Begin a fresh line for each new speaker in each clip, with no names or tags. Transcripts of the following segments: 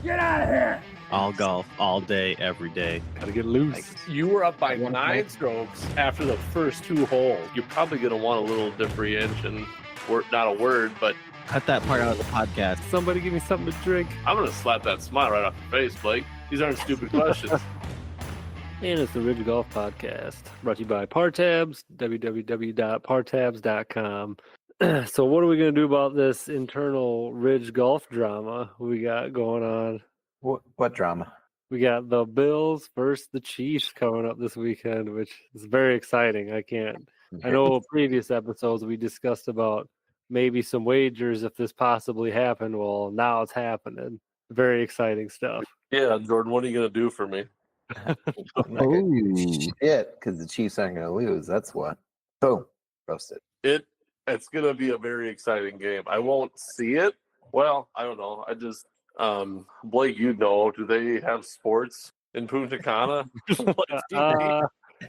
Get out of here!
All golf, all day, every day.
Gotta get loose.
You were up by 9 strokes after the first 2 holes. You're probably going to want a little differentiation. Not a word, but
Cut that part out of the podcast.
Somebody give me something to drink.
I'm going to slap that smile right off your face, Blake. These aren't stupid questions.
And it's the Ridge Golf Podcast, brought to you by Partabs, www.partabs.com. So what are we going to do about this internal Ridge Golf drama we got going on?
What drama?
We got the Bills versus the Chiefs coming up this weekend, which is very exciting. I know previous episodes we discussed about maybe some wagers if this possibly happened. Well, now it's happening. Very exciting stuff.
Yeah, Jordan, what are you going to do for me?
Shit, because the Chiefs aren't going to lose. That's what. Boom. Roasted.
It's going to be a very exciting game. I won't see it. Well, I don't know. I just, Blake, you know, do they have sports in Punta Cana?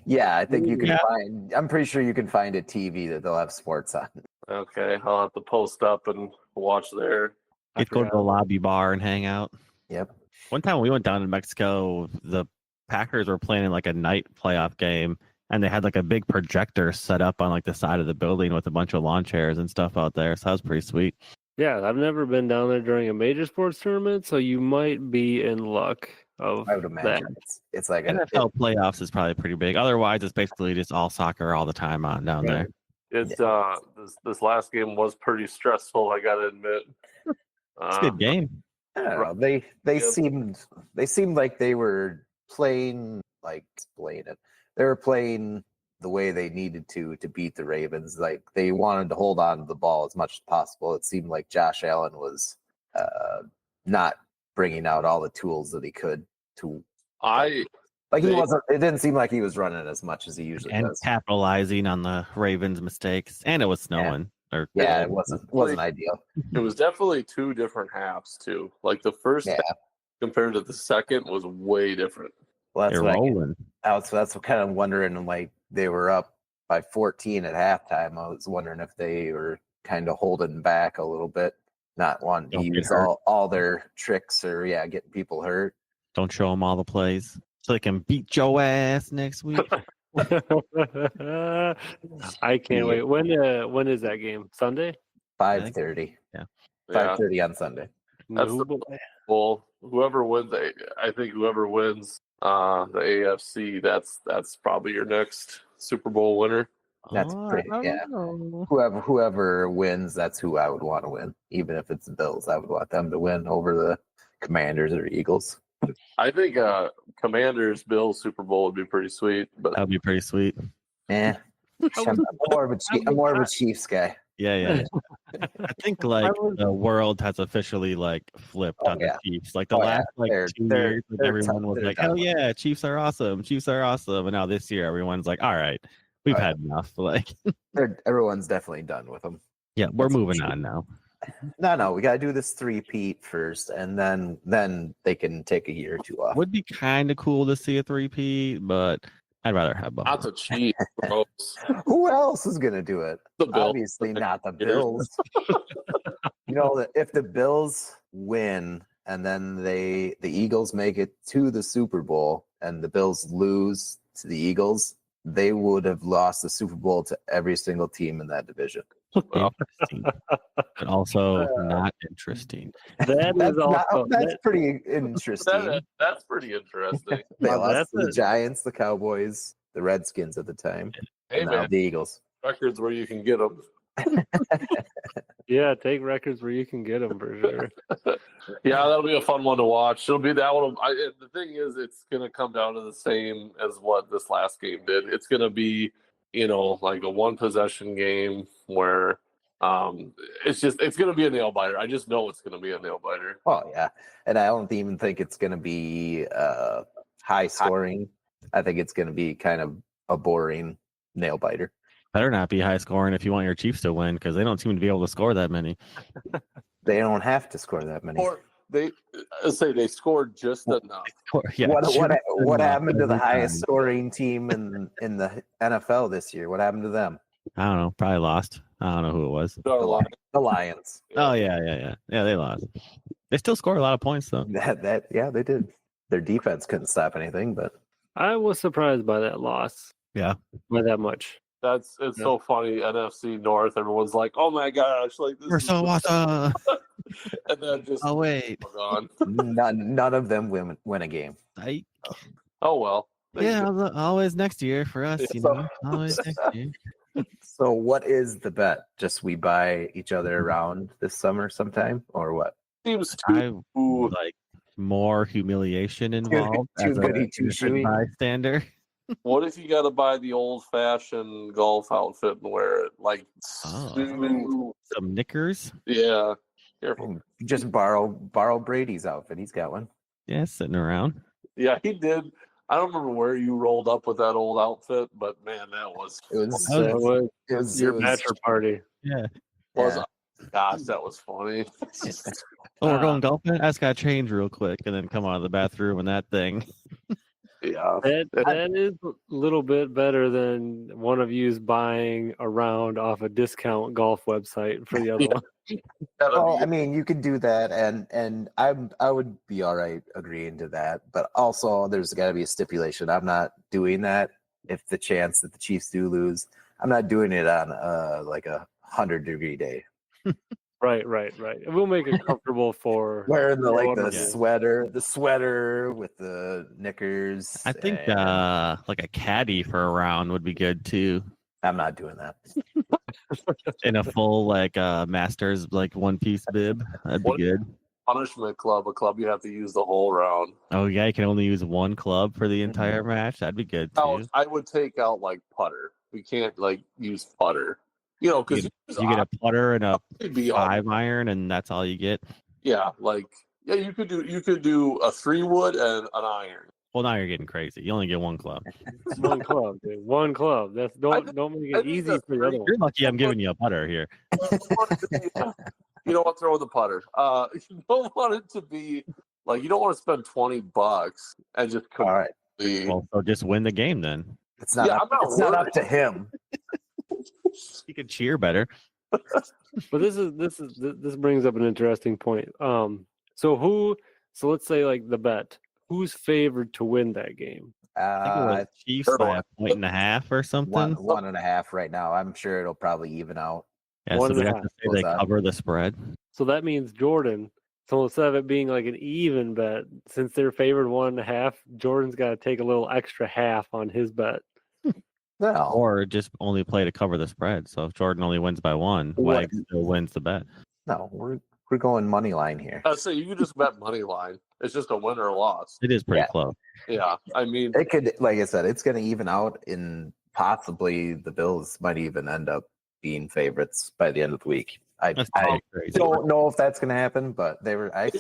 Yeah, I think you can find. I'm pretty sure you can find a TV that they'll have sports on.
Okay, I'll have to post up and watch there.
Get go to the lobby bar and hang out.
Yep.
One time when we went down to Mexico, the Packers were playing in like a night playoff game, and they had like a big projector set up on like the side of the building with a bunch of lawn chairs and stuff out there. So that was pretty sweet.
Yeah, I've never been down there during a major sports tournament, so you might be in luck.
I would imagine it's like
NFL playoffs is probably pretty big. Otherwise, it's basically just all soccer all the time on down there.
It's this last game was pretty stressful, I gotta admit.
It's a good game.
I don't know. They seemed like they were playing They were playing the way they needed to beat the Ravens. Like they wanted to hold on to the ball as much as possible. It seemed like Josh Allen was not bringing out all the tools that he could to. He wasn't. It didn't seem like he was running as much as he usually does.
Capitalizing on the Ravens' mistakes, and it was snowing.
It wasn't ideal.
It was definitely 2 different halves too. Like the first half compared to the second was way different.
Well, that's
rolling.
That's what kind of wondering. Like they were up by 14 at halftime. I was wondering if they were kind of holding back a little bit, not wanting to use all their tricks or getting people hurt.
Don't show them all the plays so they can beat your ass next week.
I can't wait. When is that game? Sunday?
5:30. Yeah, 5:30 on Sunday.
That's well. Whoever wins, I think whoever wins the AFC, that's probably your next Super Bowl winner.
That's pretty. Yeah. Whoever wins, that's who I would want to win. Even if it's the Bills, I would want them to win over the Commanders or Eagles.
I think Commanders Bills Super Bowl would be pretty sweet. But
that would be pretty sweet.
Yeah, I'm more of a Chiefs guy.
Yeah. I think the world has officially flipped on the Chiefs. Like the last 2 years, everyone was like, "Oh yeah, Chiefs are awesome, and now this year, everyone's like, "All right, we've had enough."
Everyone's definitely done with them.
Yeah, we're moving on now.
No, we got to do this 3-peat first, and then they can take a year or 2 off.
Would be kind of cool to see a 3-peat, but I'd rather have both.
Not to cheat.
Who else is going to do it? Obviously not the Bills. If the Bills win and then the Eagles make it to the Super Bowl and the Bills lose to the Eagles, they would have lost the Super Bowl to every single team in that division.
Interesting. But also not interesting.
That's pretty interesting.
That's pretty interesting.
They lost to the Giants, the Cowboys, the Redskins at the time, and now the Eagles.
Records where you can get them.
Yeah, take records where you can get them for sure.
Yeah, that'll be a fun one to watch. It'll be that one. The thing is, it's going to come down to the same as what this last game did. It's going to be, like a 1-possession game where it's going to be a nail biter. I just know it's going to be a nail biter.
Oh yeah, and I don't even think it's going to be high scoring. I think it's going to be kind of a boring nail biter.
Better not be high scoring if you want your Chiefs to win, because they don't seem to be able to score that many.
They don't have to score that many.
Or they scored just enough.
Yeah,
what happened to the highest scoring team in the NFL this year? What happened to them?
I don't know. Probably lost. I don't know who it was.
The Lions.
Oh yeah. They lost. They still score a lot of points though.
Yeah, they did. Their defense couldn't stop anything, but
I was surprised by that loss.
Yeah.
By that much.
It's so funny. NFC North, everyone's like, "Oh my gosh, like this
We're
is
so awesome."
and then just
Oh wait.
gone.
none of them win a game.
Oh well.
Yeah, always next year for us, you know. Always next year.
So what is the bet? Just we buy each other around this summer sometime, or what?
Seems
I like more humiliation involved
too
as a
goody, too
innocent
shoey.
bystander.
What if you got to buy the old-fashioned golf outfit and wear it? Like,
Some knickers.
Yeah, careful.
Just borrow Brady's outfit. He's got one.
Yeah, sitting around.
Yeah, he did. I don't remember where you rolled up with that old outfit, but man, that was
It was
your bachelor party.
Yeah.
Gosh, that was funny.
Oh, we're going golfing? I just got to change real quick and then come out of the bathroom and that thing.
Yeah.
That is a little bit better than one of you's buying a round off a discount golf website for the other one.
Well, I mean, you could do that, and I would be all right agreeing to that. But also, there's got to be a stipulation. I'm not doing that if the chance that the Chiefs do lose. I'm not doing it on like a 100-degree day.
Right. We'll make it comfortable for
Wearing the
game.
sweater with the knickers.
I think like a caddy for a round would be good too.
I'm not doing that.
In a full like Masters like one piece bib. That'd be good.
Punishment club, a club you have to use the whole round.
Oh yeah, you can only use one club for the entire match. That'd be good too.
I would take out like putter. We can't like use putter. You know, because
you get a putter and a
it'd be
5-iron, and that's all you get.
Yeah, you could do a 3-wood and an iron.
Well, now you're getting crazy. You only get one club.
One club, dude. One club. That's don't make it easy for the other one.
You're lucky I'm giving you a putter here.
You don't want to throw the putter. You don't want it to be like you don't want to spend $20 and just
all right.
Well, so just win the game then.
It's not. It's not up to him.
You can cheer better.
But this brings up an interesting point. So let's say like the bet. Who's favored to win that game?
I think it was Chiefs by 1.5 or something.
1.5 right now. I'm sure it'll probably even out.
Yeah, so we have to say they cover the spread.
So that means Jordan. So instead of it being like an even bet, since they're favored 1.5, Jordan's got to take a little extra half on his bet.
No.
Or just only play to cover the spread. So if Jordan only wins by 1, Wags still wins the bet.
No, we're going money line here.
So you can just bet money line. It's just a win or a loss.
It is pretty close.
Yeah, I mean,
it could, like I said, it's going to even out. In possibly the Bills might even end up being favorites by the end of the week. I don't know if that's going to happen, but they were. I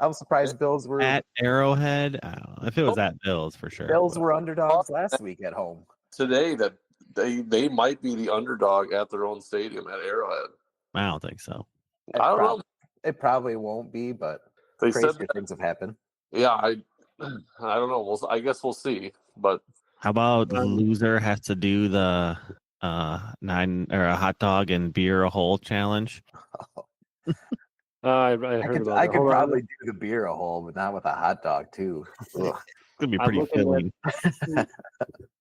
was surprised Bills were
at Arrowhead. If it was at Bills for sure.
Bills were underdogs last week at home.
Today that they might be the underdog at their own stadium at Arrowhead.
I don't think so.
I don't know.
It probably won't be, but
they
crazy
said
things have happened.
Yeah, I don't know. I guess we'll see. But
how about the loser has to do the 9 or a hot dog and beer a hole challenge?
I heard about that.
I could probably do the beer a hole, but not with a hot dog too.
It's gonna be pretty filling.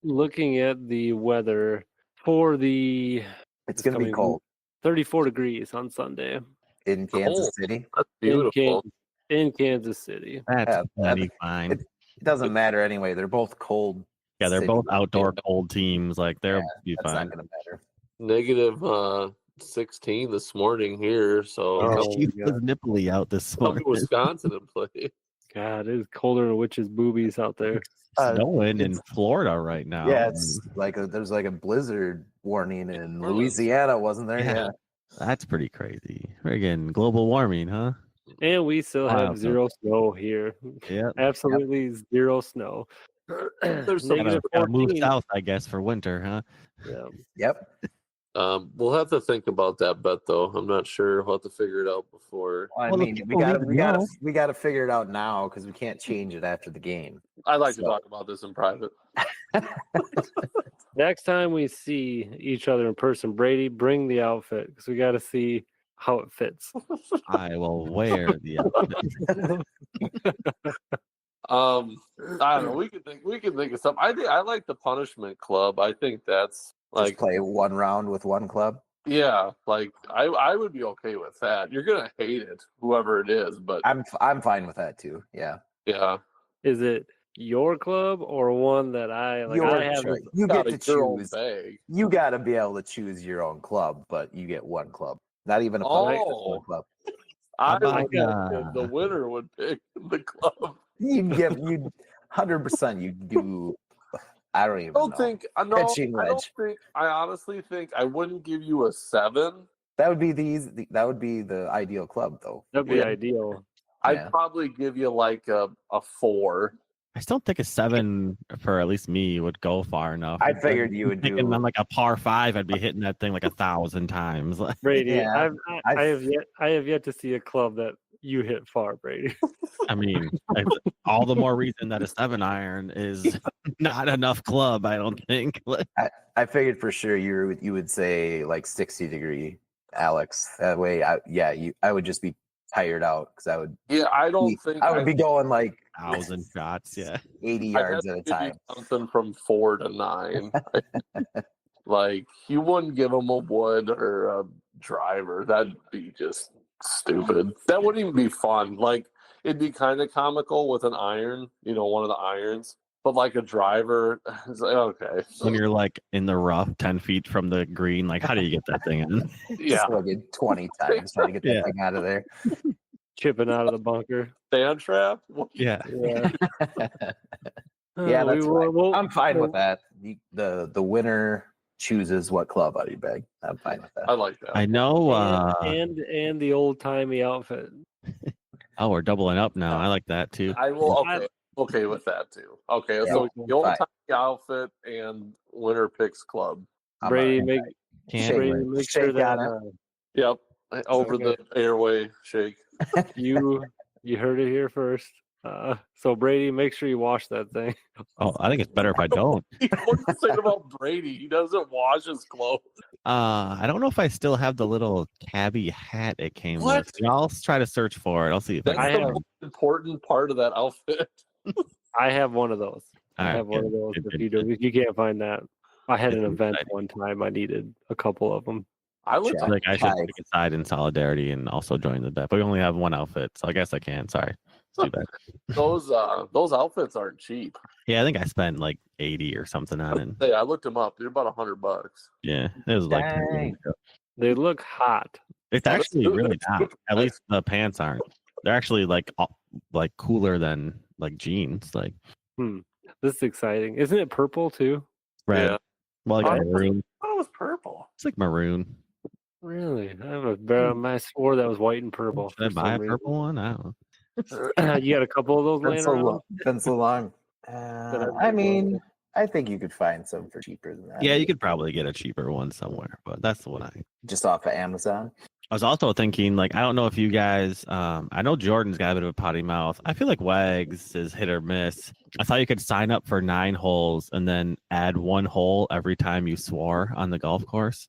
Looking at the weather for the
it's gonna be cold.
34 degrees on Sunday
in Kansas City.
That's beautiful.
In Kansas City.
That's plenty fine.
It doesn't matter anyway. They're both cold.
Yeah, they're both outdoor cold teams. Like they're be
that's
fine.
Not gonna matter.
Negative 16 this morning here. So
she was nipply out this morning.
Wisconsin and play.
God, it is colder than witch's boobies out there.
Snowing in Florida right now.
Yeah, it's like there's like a blizzard warning in Louisiana, wasn't there? Yeah.
That's pretty crazy. Friggin' global warming, huh?
And we still have zero snow here.
Yeah,
absolutely zero snow.
There's gotta move south, I guess, for winter, huh?
Yeah.
Yep.
We'll have to think about that bet, though. I'm not sure. We'll have to figure it out before.
Well, I mean, we gotta figure it out now because we can't change it after the game.
I'd like to talk about this in private.
Next time we see each other in person, Brady, bring the outfit because we got to see how it fits.
I will wear the outfit.
I don't know. We can think of something. I like the punishment club. I think that's
Just
like
play one round with one club.
yeah, like I would be okay with that. You're gonna hate it, whoever it is, but
I'm fine with that too. Yeah.
yeah.
Is it your club or one that I like?
Your
I have
choice.
this,
You
Got
get to
your own
choose.
bag.
You got to be able to choose your own club, but you get one club. Not even a club. Just one
Oh.
club.
I
about,
would think the winner would pick the club.
You 100%. You do. I don't even know. Pitching wedge.
I honestly think I wouldn't give you a 7.
That would be that would be the ideal club, though.
that'd be
Yeah.
ideal.
Yeah.
I'd probably give you like a 4.
I still think a 7 for at least me would go far enough.
I figured you would
Thinking
do.
on like a par 5, I'd be hitting that thing like 1,000 times.
Brady,
Yeah,
I have yet to see a club that you hit far, Brady.
I mean, all the more reason that a 7-iron is not enough club. I don't think.
I figured for sure you would say like 60-degree, Alex. That way, I would just be tired out because I would.
Yeah, I don't think
I would be going like
1,000 shots, yeah.
80
I'd
yards
have
at a
to give you
time.
something from 4 to 9. Like you wouldn't give them a wood or a driver. That'd be just stupid. That wouldn't even be fun. Like it'd be kind of comical with an iron, one of the irons. But like a driver, it's like okay.
When you're like in the rough, 10 feet from the green, like how do you get that thing in?
Yeah,
Just like 20 times trying to get that thing out of there.
Chipping out of the bunker.
sand trap.
Yeah.
Yeah.
Yeah, that's fine.
Well,
I'm fine with that. The winner chooses what club out of your bag. I'm fine with
I
that.
like that.
I know.
and the old timey outfit.
Oh, we're doubling up now. I like that too.
I will. Okay with that too. Okay,
Yeah,
so the old
fine.
timey outfit and winner picks club.
I'm
Brady,
all right.
make sure
Shake
that
on
Yep, over the airway shake.
you heard it here first. So Brady, make sure you wash that thing.
Oh, I think it's better if I don't.
What are you saying about Brady? He doesn't wash his clothes.
I don't know if I still have the little cabbie hat it came
What?
with. I'll try to search for it. I'll see if
That's
I
the
can.
most important part of that outfit.
I have one of those.
All
I
right,
have one
good,
of those.
good,
If
good,
you
good.
do, if you can't find that. I had an
Good,
event
exciting.
one time. I needed a couple of them.
I would.
I think I should
Five.
pick a side in solidarity and also join the bet. But we only have one outfit, so I guess I can. Sorry. Let's do that.
Those outfits aren't cheap.
Yeah, I think I spent like 80 or something on it.
Hey, I looked them up. They're about $100.
Yeah, it was like 10 years
Dang.
ago.
They look hot.
It's
Oh, that's
actually
good.
really
That's
not.
good.
At least the pants aren't. They're actually like cooler than like jeans, like
This is exciting. Isn't it purple too?
red.
Yeah.
Well, like
Oh,
maroon.
Oh, it was purple.
It's like maroon.
Really? I have I swore that was white and purple.
Should I
for
buy a
some reason.
purple one? I don't know.
You got a couple of those
Been
laying
so
around?
long. Been so long. I mean, I think you could find some for cheaper than that.
Yeah, you could probably get a cheaper one somewhere, but that's the one I
just off of Amazon.
was also thinking, like, I don't know if you guys, I know Jordan's got a bit of a potty mouth. I feel like Wags is hit or miss. I thought you could sign up for 9 holes and then add 1 hole every time you swore on the golf course.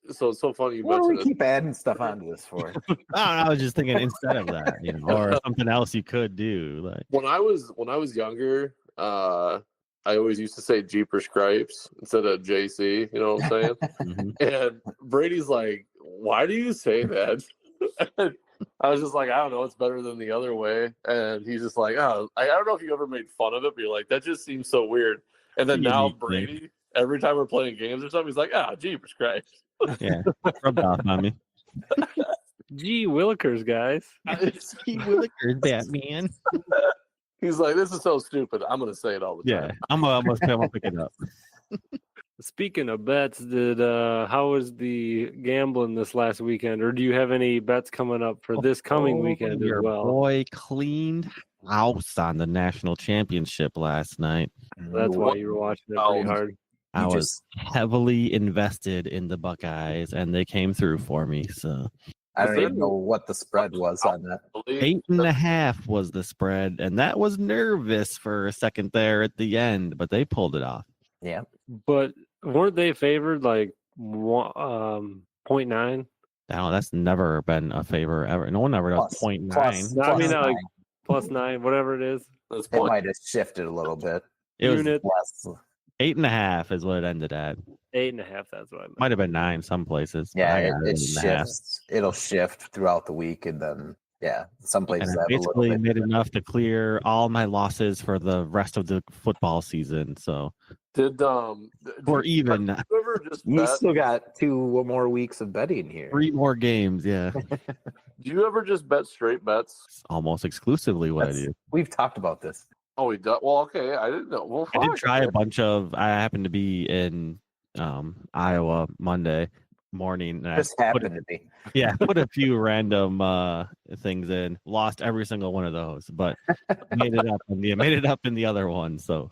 So it's so funny you
What do we
mentioned it.
keep adding stuff onto this for?
I don't know, I was just thinking instead of that, or something else you could do. Like,
When I was younger, I always used to say Jeepers Cripes instead of JC. You know what I'm saying?
mhm.
And Brady's like, "Why do you say that?" And I was just like, "I don't know. It's better than the other way." And he's just like, "Oh, I don't know if you ever made fun of it, but you're like, that just seems so weird." And then now
Unique thing.
Brady, every time we're playing games or something, he's like, Jeepers Cripes."
Yeah, rubbed off on me.
Gee willikers, guys.
He Willikers, Batman.
He's like, "This is so stupid. I'm gonna say it all the
Yeah,
time."
I'm gonna pick it up.
Speaking of bets, how was the gambling this last weekend, or do you have any bets coming up for this coming weekend as
Your
well?
boy cleaned house on the national championship last night.
That's why you were watching it pretty hard.
I
You
was heavily invested in the Buckeyes, and they came through for me. So
I don't even know what the spread was on that.
8.5 was the spread, and that was nervous for a second there at the end, but they pulled it off.
Yeah.
But weren't they favored like 0.9.
No, that's never been a favor ever. No one ever does 0.9.
No, I mean,
plus
like +9, whatever it is.
That's
it might have shifted a little bit.
It was
Unit
less.
8.5 is what it ended at.
8.5. That's what I meant.
Might have been 9 some places.
Yeah,
it
it shifts. It'll shift throughout the week, and then some places
And I
have a little
basically
bit.
made enough to clear all my losses for the rest of the football season. So or even
You still got 2 more weeks of betting here.
3 more games. Yeah,
do you ever just bet straight bets?
it's almost exclusively what I do.
We've talked about this.
Oh, he does. Well, okay, I didn't know. Well,
I did try a bunch of. I happened to be in Iowa Monday morning. And
Just happened to be.
Yeah, put a few random things in. Lost every single one of those, but made it up in the other one. So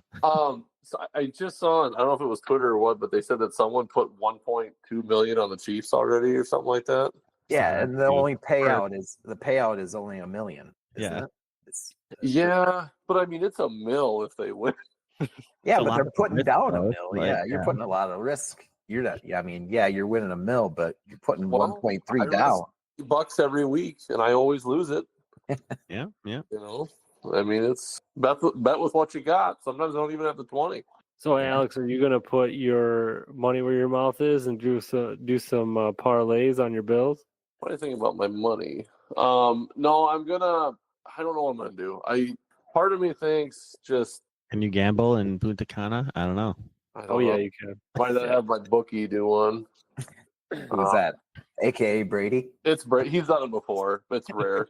So I just saw, I don't know if it was Twitter or what, but they said that someone put 1.2 million on the Chiefs already or something like that.
Yeah, and the only payout is only $1 million.
Yeah.
Yeah, but I mean it's $1 million if they win.
Yeah,
a
but
lot
they're
of
putting
risk,
down
though.
$1 million.
Like,
Yeah, you're putting a lot of risk. You're not. I mean, you're winning $1 million, but you're putting
Well,
1.3 down.
$2 every week, and I always lose it.
yeah.
You know, I mean it's bet with what you got. Sometimes I don't even have the 20.
So, Alex, are you gonna put your money where your mouth is and do some parlays on your bills?
What do you think about my money? No, I'm gonna. I don't know what I'm gonna do. Part of me thinks just.
Can you gamble in Punta Cana? I don't know.
Yeah, you can.
Might have my bookie do one.
Who's that? AKA Brady.
It's Brady. He's done it before. It's rare.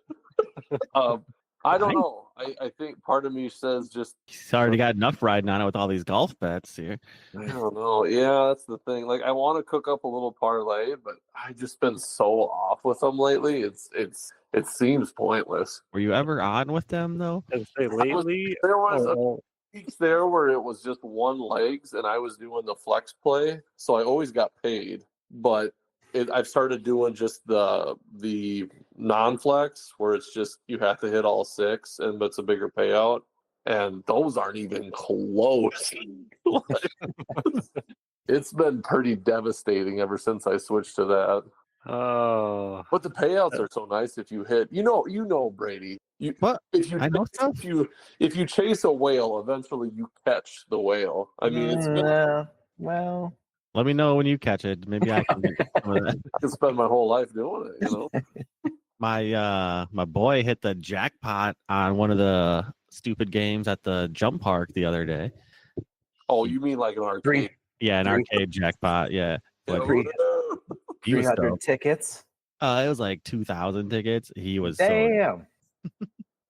I don't know. I think part of me says just.
He's already got enough riding on it with all these golf bets here.
I don't know. Yeah, that's the thing. Like I want to cook up a little parlay, but I just been so off with them lately. It seems pointless.
Were you ever on with them though?
I'd say lately.
There was weeks there where it was just one legs, and I was doing the flex play, so I always got paid. But I've started doing just the non-flex, where it's just you have to hit all 6, but it's a bigger payout, and those aren't even close. It's been pretty devastating ever since I switched to that.
Oh,
But the payouts are so nice if you hit. You know, Brady.
What? I know stuff.
If you chase a whale, eventually you catch the whale. I mean, it's been,
well.
Let me know when you catch it. Maybe I can get some of that.
I could spend my whole life doing it. You know.
My boy hit the jackpot on one of the stupid games at the jump park the other day.
Oh, you mean like an arcade?
Yeah, an arcade jackpot. Yeah. But he was
300 tickets.
It was like 2,000 tickets. He was
Damn.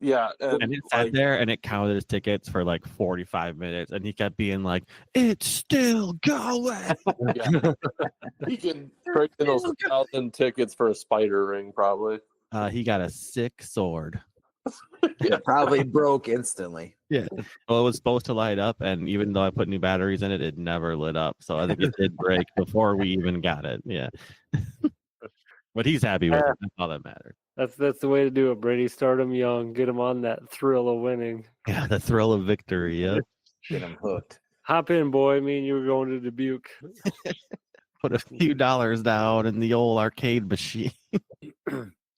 Yeah,
and it sat there and it counted his tickets for like 45 minutes, and he kept being like, "It's still going."
Yeah. He can trade in those 1,000 tickets for a spider ring, probably.
He got a sick sword.
It probably broke instantly.
Yeah. Well, it was supposed to light up, and even though I put new batteries in it, it never lit up. So I think it did break before we even got it. Yeah. But he's happy with it. That's all that matters.
that's the way to do it, Brady. Start him young, get him on that thrill of winning.
Yeah, the thrill of victory. Yeah.
Get him hooked.
Hop in, boy. Me and you were going to Dubuque.
Put a few dollars down in the old arcade machine.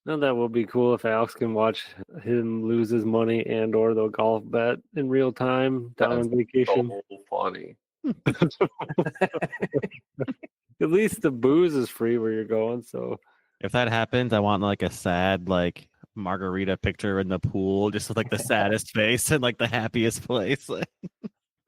No, that will be cool if Alex can watch him lose his money and or the golf bet in real time down on vacation.
So funny.
At least the booze is free where you're going. So
If that happens, I want like a sad like margarita picture in the pool, just with like the saddest face and like the happiest place.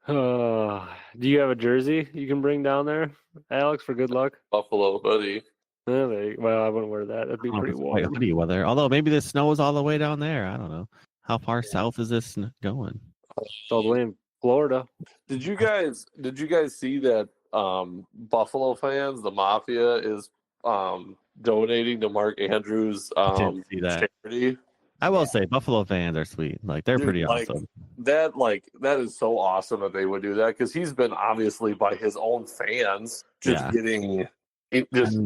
do you have a jersey you can bring down there, Alex, for good luck?
Buffalo, buddy.
Well, I wouldn't wear that. That'd be pretty warm.
Hoodie weather. Although maybe the snow is all the way down there. I don't know. How far south is this going?
It's all the way in Florida.
Did you guys see that Buffalo fans, the Mafia, is donating to Mark Andrews
Didn't see that.
charity?
I will say Buffalo fans are sweet. Like they're
Dude,
pretty
like,
awesome.
That is so awesome that they would do that, because he's been obviously by his own fans just getting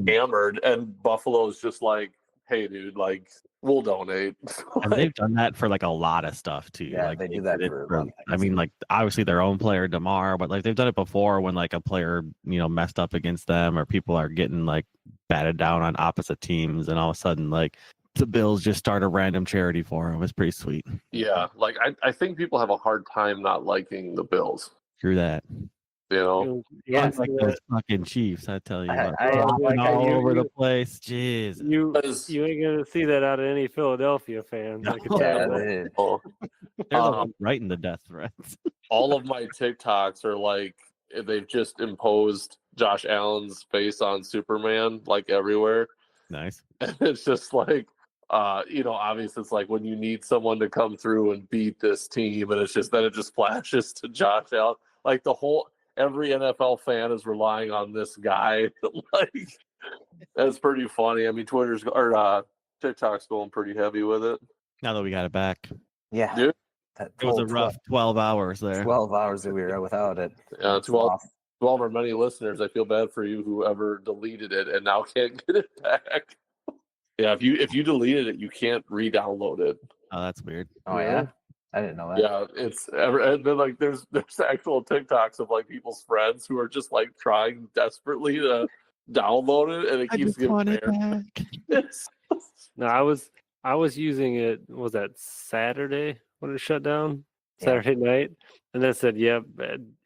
hammered, and Buffalo's just like, hey, dude, like we'll donate.
And they've done that for like a lot of stuff too.
Yeah,
like
they do that
did it
for a lot of
I
things.
mean, like obviously their own player DeMar, but like they've done it before when like a player messed up against them, or people are getting like batted down on opposite teams, and all of a sudden like the Bills just start a random charity for them. It's pretty sweet.
Yeah, like I think people have a hard time not liking the Bills.
Screw that.
You know,
Yeah,
Like those fucking Chiefs, I tell you,
I
flopping
like
all
you-
over the
you-
place. Jeez.
you ain't gonna see that out of any Philadelphia fans. I can tell
Yeah,
you that.
oh,
They're the ones writing the death threats.
all of my TikToks are like they've just imposed Josh Allen's face on Superman like everywhere.
Nice.
And it's just like obviously it's like when you need someone to come through and beat this team, and it's just then it just flashes to Josh Allen. Like every NFL fan is relying on this guy. Like that's pretty funny. I mean, TikTok's going pretty heavy with it.
Now that we got it back,
Yeah.
Dude.
That
it was a
12
rough 12 hours there.
12 hours that we were without it. It's
to all
off.
of our many listeners, I feel bad for you whoever deleted it and now can't get it back. Yeah, if you deleted it, you can't re-download it.
Oh, that's weird.
Oh yeah, I didn't know that.
Yeah, and then like there's actual TikToks of like people's friends who are just like trying desperately to download it, and it keeps getting banned. Yes.
No, I was using it. Was that Saturday when it shut down?
Yeah.
Saturday night, and then said, "Yep,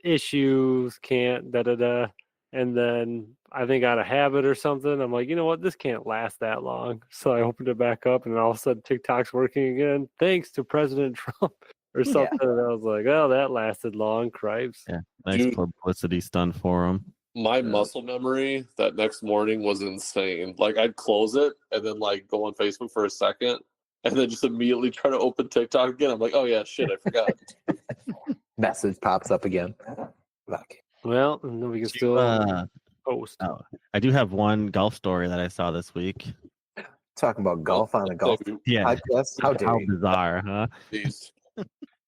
issues, can't da da da." And then I think out of habit or something, I'm like, you know what, this can't last that long. So I opened it back up, and all of a sudden TikTok's working again, thanks to President Trump or something. And I was like, oh, that lasted long, cripes.
Yeah, nice
Dude.
publicity stunt for them.
My muscle memory that next morning was insane. Like I'd close it and then like go on Facebook for a second, and then just immediately try to open TikTok again. I'm like, oh yeah, shit, I forgot.
Message pops up again. Fuck.
Well, and then we can still post.
Oh, I do have one golf story that I saw this week.
Talking about golf on a golf
Yeah,
podcast. How dare
how
you?
bizarre, huh?
Jeez.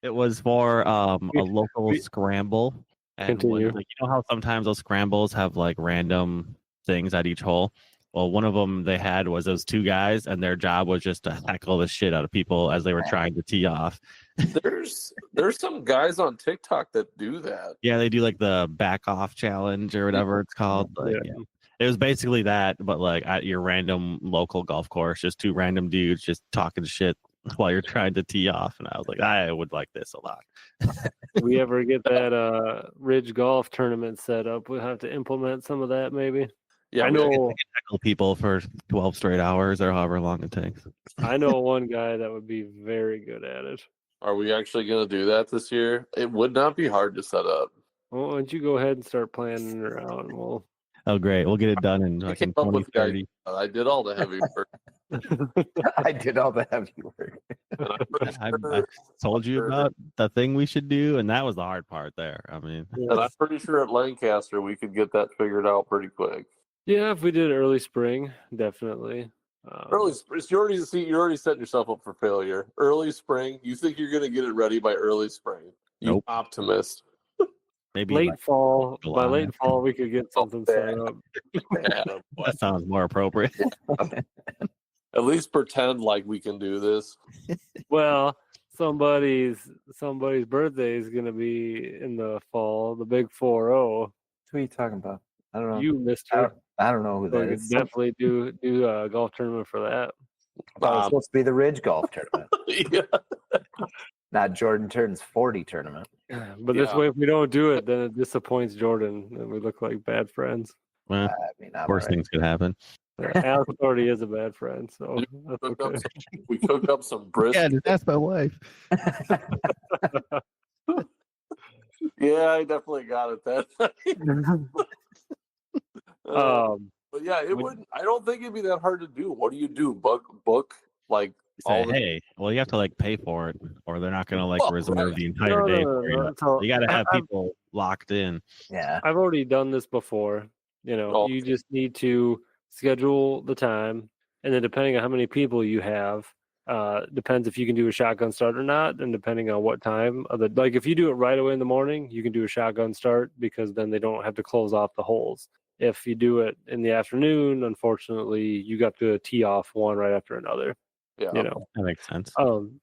It was for a local scramble. And
Continue.
like, you know how sometimes those scrambles have like random things at each hole? Well, one of them they had was those two guys, and their job was just to heckle the shit out of people as they were trying to tee off.
There's some guys on TikTok that do that.
Yeah, they do like the back off challenge or whatever it's called. Like,
Yeah.
yeah. It was basically that, but like at your random local golf course, just two random dudes just talking shit while you're trying to tee off. And I was like, I would like this a lot.
If we ever get that Ridge Golf tournament set up, we'll have to implement some of that maybe.
Yeah,
I
we-
know
Heckle people for 12 straight hours or however long it takes.
I know one guy that would be very good at it.
Are we actually going to do that this year? It would not be hard to set up.
Well, why don't you go ahead and start planning it out, and we'll
Oh, great. We'll get it done in
I
like
came
in
up with the
2030.
idea. I did all the heavy work.
I did all the heavy work.
And I'm pretty
I
sure-
told you about the thing we should do, and that was the hard part there. I mean,
and I'm pretty sure at Lancaster we could get that figured out pretty quick.
Yeah, if we did early spring, definitely.
Early spring, you're already setting yourself up for failure. Early spring, you think you're going to get it ready by early spring? You
Nope.
optimist.
maybe
late
like,
fall. By
July.
late fall, we could get something set
man.
up.
Adam,
that sounds more appropriate.
at least pretend like we can do this.
Well, somebody's birthday is gonna be in the fall. The big 4-0.
Who are you talking about? I don't know.
You, Mister.
I don't know who
So
that
you
is.
definitely do a golf tournament for that.
It's supposed to be the Ridge Golf Tournament,
Yeah.
not Jordan turns 40 tournament.
But this
Yeah.
way, if we don't do it, then it disappoints Jordan, and we look like bad friends.
Well,
I mean, I'm
worse
alright.
things could happen.
Alex already is a bad friend, so that's
Cooked up
okay.
we cooked up some brisket.
just ask my wife.
Yeah, I definitely got it that night. But yeah, it wouldn't. I don't think it'd be that hard to do. What do you do? Book like
Say,
all the
hey, well, you have to like pay for it, or they're not gonna like
Well,
reserve
right.
the entire day. For you.
So
You got to have
I've-
people locked in.
Yeah.
I've already done this before. You know,
Oh.
you just need to schedule the time, and then depending on how many people you have, depends if you can do a shotgun start or not, and depending on what time of the like, if you do it right away in the morning, you can do a shotgun start because then they don't have to close off the holes. If you do it in the afternoon, unfortunately, you got to tee off one right after another.
Yeah.
You know,
That makes sense.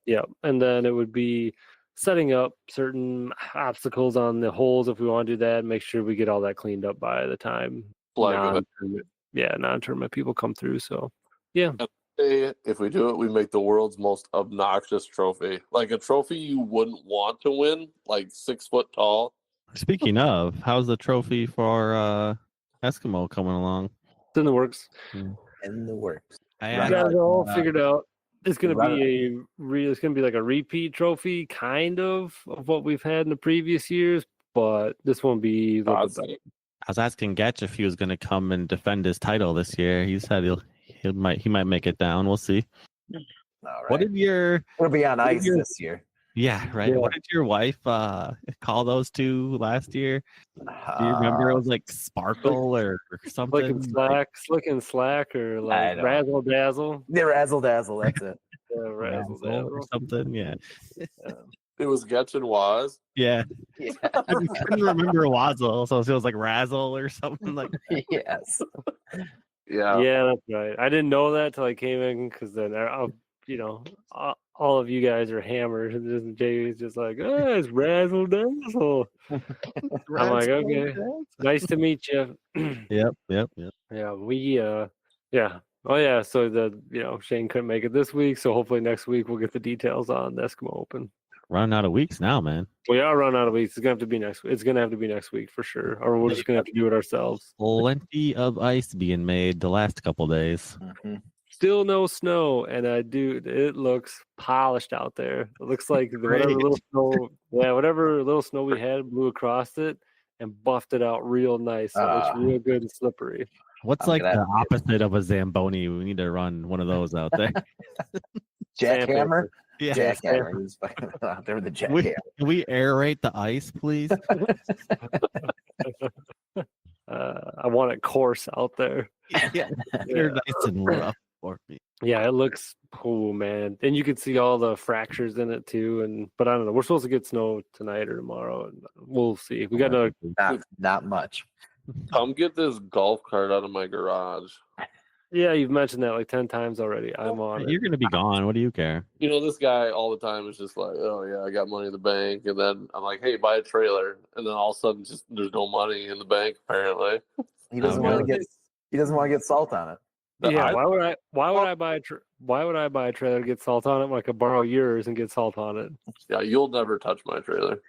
yeah, and then it would be setting up certain obstacles on the holes if we want to do that. Make sure we get all that cleaned up by the time non-tournament people come through. So, yeah.
If we do it, we make the world's most obnoxious trophy, like a trophy you wouldn't want to win, like 6 foot tall.
Speaking of, how's the trophy for Eskimo coming along?
It's in the works.
In the works.
I got it all figured out. It's gonna be it's gonna be like a repeat trophy, kind of what we've had in the previous years, but this won't be.
I was asking Getch if he was gonna come and defend his title this year. He said he might make it down. We'll see.
All right.
What did your?
We'll be on ice this year.
Yeah, right. Yeah. What did your wife call those two last year? Do you remember? It was like sparkle or something.
Slick and slack, or like razzle dazzle.
Yeah, razzle dazzle. That's it.
Razzle dazzle
or something. Yeah.
It was Getch and Waz.
Yeah. I couldn't remember Wazzle, so it was like razzle or something like that.
Yes.
Yeah, that's right. I didn't know that till I came in, because then all of you guys are hammered, and Jay's just like, it's razzle dazzle. I'm like, okay, nice to meet you.
Yep.
Yeah, oh yeah. So Shane couldn't make it this week, so hopefully next week we'll get the details on the Eskimo Open.
Running out of weeks now, man.
We are running out of weeks. It's gonna have to be next. It's gonna have to be next week for sure, or we're just gonna have to do it ourselves.
Plenty of ice being made the last couple days.
Mm-hmm.
Still no snow, and it looks polished out there. It looks like whatever little snow we had blew across it and buffed it out real nice. So it looks real good and slippery.
What's like the opposite of a Zamboni? We need to run one of those out there.
Jackhammer?
Yeah.
Jackhammer. They're the jackhammer.
Can we aerate the ice, please?
I want it coarse out there.
Yeah. They're nice and rough for me.
Yeah, it looks cool, man. And you can see all the fractures in it too. But I don't know. We're supposed to get snow tonight or tomorrow, and we'll see. We got
not much.
Come get this golf cart out of my garage.
Yeah, you've mentioned that like 10 times already. I'm on it.
You're gonna be gone. What do you care?
This guy all the time is just like, oh yeah, I got money in the bank, and then I'm like, hey, buy a trailer, and then all of a sudden, just there's no money in the bank. Apparently,
he doesn't want to get salt on it.
Yeah, why would I buy a trailer to get salt on it when I could borrow yours and get salt on it?
Yeah, you'll never touch my trailer.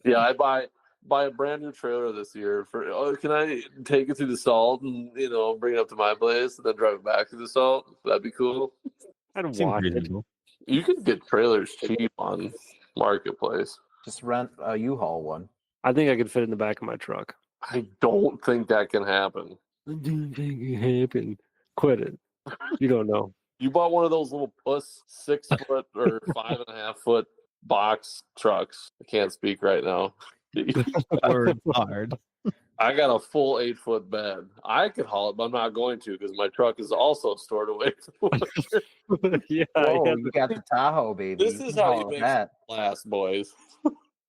Yeah, I buy a brand new trailer this year. Can I take it through the salt and bring it up to my place and then drive it back through the salt? That'd be cool.
I'd watch it.
You can get trailers cheap on Marketplace.
Just rent a U-Haul one.
I think I could fit it in the back of my truck.
I don't think that can happen.
I don't think it can happen. Quit it. You don't know.
You bought one of those little puss 6 foot or 5.5 foot box trucks. I can't speak right now.
Words hard.
I got a full 8 foot bed. I could haul it, but I'm not going to because my truck is also stored away.
Yeah,
you got the Tahoe, baby.
This is how you make that last, boys.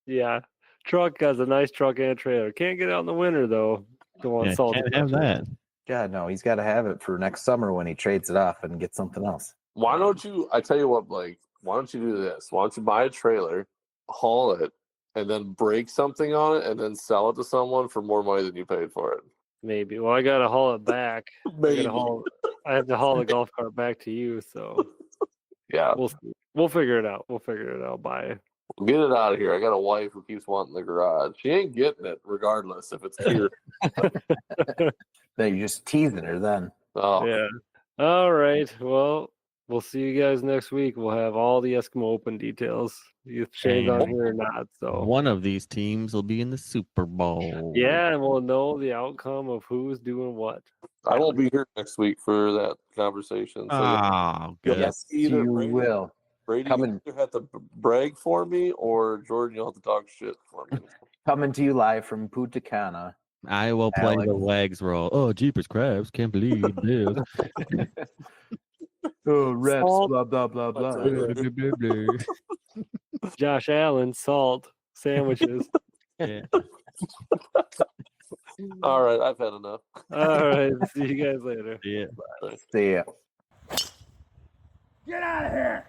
Yeah, truck has a nice truck and a trailer. Can't get out in the winter though.
Can't have that.
God, no, he's got to have it for next summer when he trades it off and gets something else.
Why don't you? I tell you what, Blake. Why don't you do this? Why don't you buy a trailer, haul it, and then break something on it, and then sell it to someone for more money than you paid for it?
Maybe. Well, I gotta haul it back.
Maybe.
I have to haul the golf cart back to you. So
yeah,
we'll figure it out. Buy it.
Get it out of here. I got a wife who keeps wanting the garage. She ain't getting it regardless if it's here.
Then you're just teasing her then.
Oh.
Yeah. All right. Well, we'll see you guys next week. We'll have all the Eskimo Open details. If Shane's on here or not. So
one of these teams will be in the Super Bowl.
Yeah, and we'll know the outcome of who's doing what.
I won't be here next week for that conversation. So
good.
Yes, you will.
Brady, you either have to brag for me, or Jordan, you'll have to talk shit for me.
Coming to you live from Punta Cana.
I will play the legs roll. Oh, Jeepers Crabs. Can't believe this.
Oh, reps, blah, blah, blah, blah.
Josh Allen, salt, sandwiches.
Yeah.
All right, I've had enough.
All right, see you guys later.
Yeah.
See ya.
Get out of here!